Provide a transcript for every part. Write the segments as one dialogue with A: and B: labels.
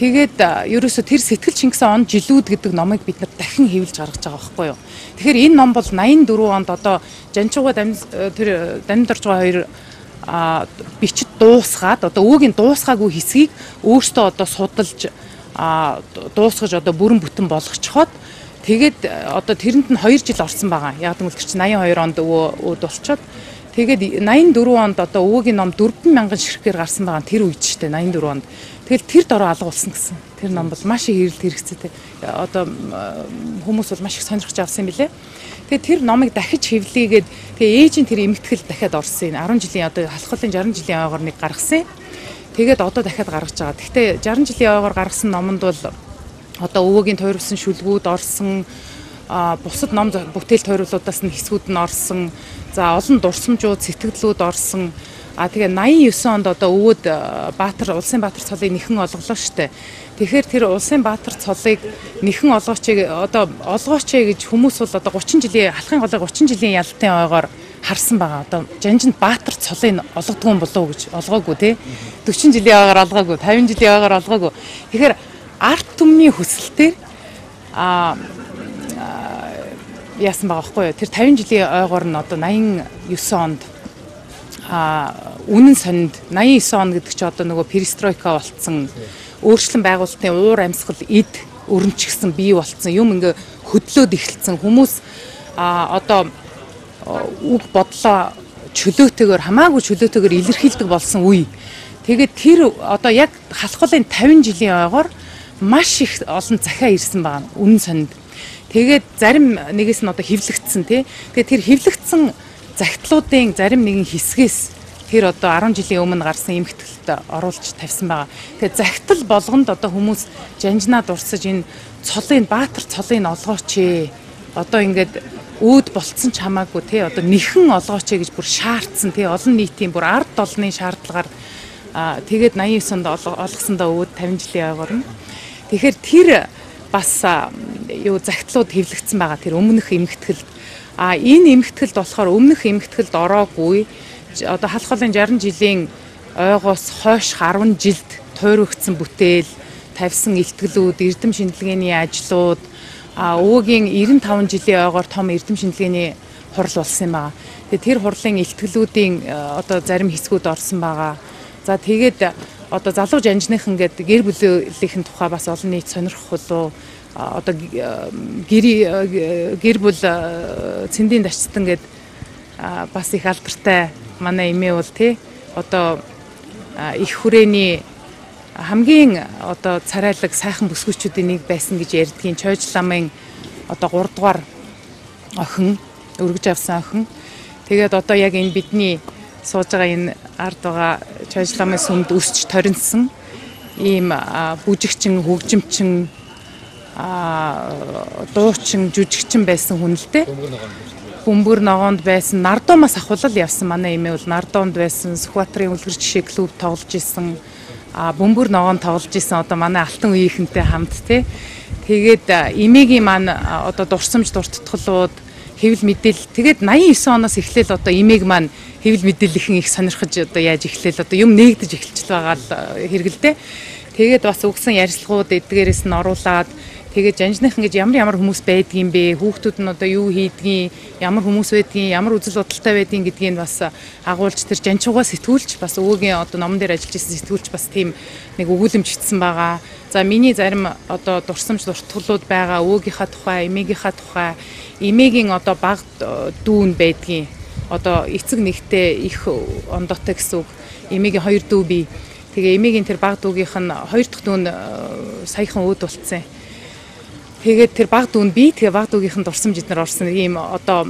A: Тэгээд ерөөсө тэр Сэтгэл Чингисийн он жилүүд гэдэг номыг бид нар дахин хэвлэж гаргаж байгаа байхгүй юу. Тэгэхээр энэ ном бол 84 онд одоо Жанчууга тэр Дамдорж байгаа хоёр бичиж дуусгаад одоо өвөгийн дуусгаагүй хэсгийг өөртөө одоо судалж дуусгаж одоо бүрэн бүтэн болгочиход тэгээд одоо тэрэнд нь 2 жил орсон байгаа. Яг гэвэл чи 82 онд өвд болчиход тэгээд 84 онд одоо өвөгийн ном 4,000 ширхгээр гарсан байгаа тэр үед ч тийм 84 онд. Тэгэл тэр дороо алга болсон гэсэн. Тэр ном бол маш их хэрэгцээтэй. Одоо хүмүүс бол маш их сонирхож авсан юм билэ. Тэгээ тэр номыг дахиж хэвлийгээд тэгээ ээжийн тэр эмэгтгэл дахиад орсон. 10 жилийн одоо халахлын 60 жилийн ойгоор нэг гаргасан. Тэгээд одоо дахиад гаргаж байгаа. Гэхдээ 60 жилийн ойгоор гаргасан номонд бол одоо өвөгийн тойрвсон шүлгүүд орсон, бусад ном бүтээл тойруулуудаас нь хэсгүүд нь орсон. За олон дурсамжууд, сэтгэлдлүүд орсон. Тэгээ 89 онд одоо өвөд Улсын Баатар цолыг нэхэн олголоо штэ. Тэгэхээр тэр Улсын Баатар цолыг нэхэн олгооч гэж хүмүүс бол одоо 30 жилийн алхахын голыг 30 жилийн ялтын ойгоор харсан байгаа. Одоо Жанжинд Баатар цолыг олгодгүй болов уу гэж олгоогүй тий. 40 жилийн ойгоор олгоогүй, 50 жилийн ойгоор олгоогүй. Тэгэхээр арт түмний хүсэлтээр яасан байгаа байхгүй юу. Тэр 50 жилийн ойгоор нь одоо 89 онд үнэн сонинд 89 он гэдэг чи одоо нөгөө перестройка болцсон өөрчлөн байгуулалтын уур амьсгал эд өрнөчгсөн бий болцсон юм ингээ хөдлөөд эхэлсэн хүмүүс одоо үг бодлоо чөлөөтэйгээр хамаагүй чөлөөтэйгээр илэрхийлдэг болсон үе. Тэгээд тэр одоо яг халахлын 50 жилийн ойгоор маш их олон захиа ирсэн байгаа үнэн сонинд. Тэгээд зарим нэгээс нь одоо хэвлэгдсэн тий. Тэгээд тэр хэвлэгдсэн загтлуудын зарим нэгэн хэсгээс тэр одоо 10 жилийн өмнө гарсан эмхтгэлд оруулж тавьсан байгаа. Тэгэхээр загтал болгонд одоо хүмүүс жанжнаа дурсаж энэ цолын Баатар цолыг олгооч ээ. Одоо ингээд өөд болцсон ч хамаагүй тий одоо нэхэн олгооч ээ гэж бүр шаардсан тий олон нийтийн бүр ард олны шаардлагаар тэгээд 89 онд олгосондоо өөд 50 жилийн ойгоор нь. Тэгэхээр тэр бас загтлууд хэвлэгдсэн байгаа тэр өмнөх эмхтгэлд. Энэ эмхтгэлд болохоор өмнөх эмхтгэлд ороогүй одоо халахлын 60 жилийн ойгоос хойш 10 жилд тойрогдсон бүтээл, тавьсан илтгэлүүд, эрдэм шинжилгээний ажлууд, өвөгийн 95 жилийн ойгоор том эрдэм шинжилгээний хурал болсон юм байна. Тэгээ тэр хурлын илтгэлүүдийн одоо зарим хэсгүүд орсон байгаа. За тэгээд одоо залуу жанжныхан гэдэг гэр бүлийнхэн тухай бас олон нийт сонирхох болов одоо гэр бүл цэндийн дачтан гэд бас их алдартай манай эмээ бол тий одоо их хүрээний хамгийн одоо царайлаг сайхан бүсгүйчүүдийн нэг байсан гэж ярьдгийн Чойжламын одоо 3 дугаар охин өргөж авсан охин. Тэгээд одоо яг энэ бидний сууж байгаа энэ ард байгаа Чойжламын сүмд өсч торинсон ийм бүжигчин, хөгжимчин дуучин, жүжигчин байсан хүн л дээ. Бөмбөр ногоонд байсан, Нардомоос ахвал явсан манай эмээ бол Нардомд байсан, Сүхбаатарын үлгэр жишээ клуб тоглож исэн, бөмбөр ногоонд тоглож исэн одоо манай алтан үеийнхэнтэй хамт тий. Тэгээд эмээгийн маань одоо дурсамж дуртатгалууд, хэвлэл мэдээлэл тэгээд 89 оноос эхлээл одоо эмээг маань хэвлэл мэдээллийнхэн их сонирхож одоо яаж эхлээл одоо юм нээгдэж эхэлж байгаа л хэрэгэлдэ. Тэгээд бас өгсөн ярилцлагууд эдгээрээс нь оруулаад тэгээд жанжныхан гэж ямар хүмүүс байдгийм бэ? Хүүхдүүд нь одоо юу хийдгийг, ямар хүмүүс байдгийг, ямар үзэл бодолтой байдгийг гэдгийг бас агуулж тэр жанчуугаа сэтгүүлч бас өвөгийн одоо номон дээр ажиллаж исэн сэтгүүлч бас тийм нэг өгүүлэмж бичсэн байгаа. За миний зарим одоо дурсамж дуртгалууд байгаа өвөөгийнхаа тухай, эмээгийнхаа тухай, эмээгийн одоо баг дүүн байдгийг одоо эцэг нэгтэй их ондоотой гэсэн үг. Эмээгийн 2 дүү бий. Тэгээ эмээгийн тэр баг дүүгийнх нь 2 дахь дүүн саяхан өөд болцсон. Тэгээд тэр баг дүүн бий. Тэгээ баг дүүгийнх нь дурсамж эднэр орсон ийм одоо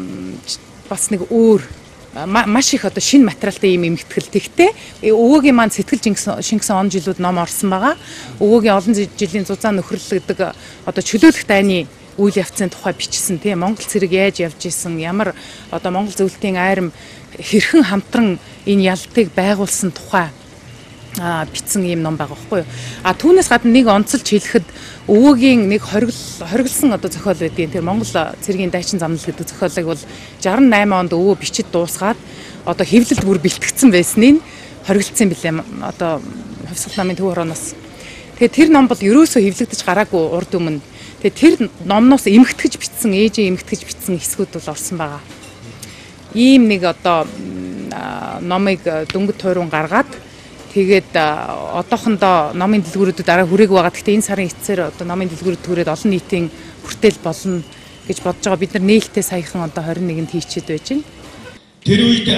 A: бас нэг өөр маш их одоо шинэ материалтай ийм эмхтгэл. Тэгтээ өвөөгийн маань Сэтгэл Чингисийн он жилүүд ном орсон байгаа. Өвөөгийн олон жилийн зузаан нөхрөл гэдэг одоо чөлөөлөх дайны үйл явцын тухай бичсэн тийм Монгол цэрэг яаж явж исэн, ямар одоо Монгол зөвлөлтийн айрам хэрхэн хамтран энэ ялтыг байгуулсан тухай бичсэн ийм ном байгаа байхгүй юу. Түүнээс гадна нэг онцолж хэлэхэд өвөөгийн нэг хориглосон одоо зохиол байдгийн тэр Монгол цэргийн дайчин замнал гэдэг зохиолыг бол 68 онд өвөө бичиж дуусгаад одоо хэвлэлд бүр бэлтгэгдсэн байсныг хориглосон билээ одоо Хувьсгал намын төв хорооноос. Тэгээ тэр ном бол ерөөсөө хэвлэгдэж гараагүй урд өмнө. Тэгээ тэр номноос эмхтгэж бичсэн, ээжээ эмхтгэж бичсэн хэсгүүд бол орсон байгаа. Ийм нэг одоо номыг дөнгөж туйрун гаргаад тэгээд одоохондоо номын дэлгүүрүүдэд дараа хүрээгүй байгаа. Гэхдээ энэ сарын эцсээр одоо номын дэлгүүрүүд түрээд олон нийтийн хүртэл болно гэж бодож байгаа. Бид нар нээлттэй саяхан одоо 21-нд хийчихэд байж байна.
B: Тэр үед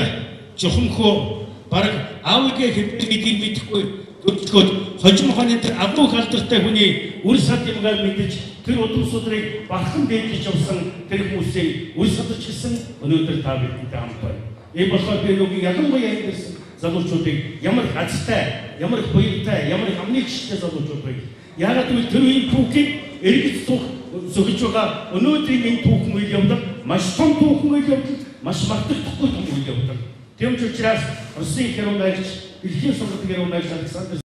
B: жохомхоо баг аавыгээ хэвлэгийг мэдэхгүй өчгөөд хожим ухааны тэр авуу халдвартай хүний үр сад юмгаар мэдэж тэр удам судрыг бахан дээдж явсан тэр хүмүүсийн үр садч гэсэн өнөөдөр та бидэнтэй хамт байна. Энэ болохоор би нүг ялангуяа ингэсэн залуучуудыг ямар хацтай, ямар буянтай, ямар амны гişтэй залуучууд байг. Яагаад гэвэл тэр үеийн түүхийг эргэж суух зөвлөж байгаа өнөөдрийн энэ түүхэн үйл явдал маш том түүхэн үйл явдал, маш мартагдахгүй түүхэн үйл явдал. Тийм ч учраас Оросын герой байлж, дэлхийн сургуулийн герой байлж Александр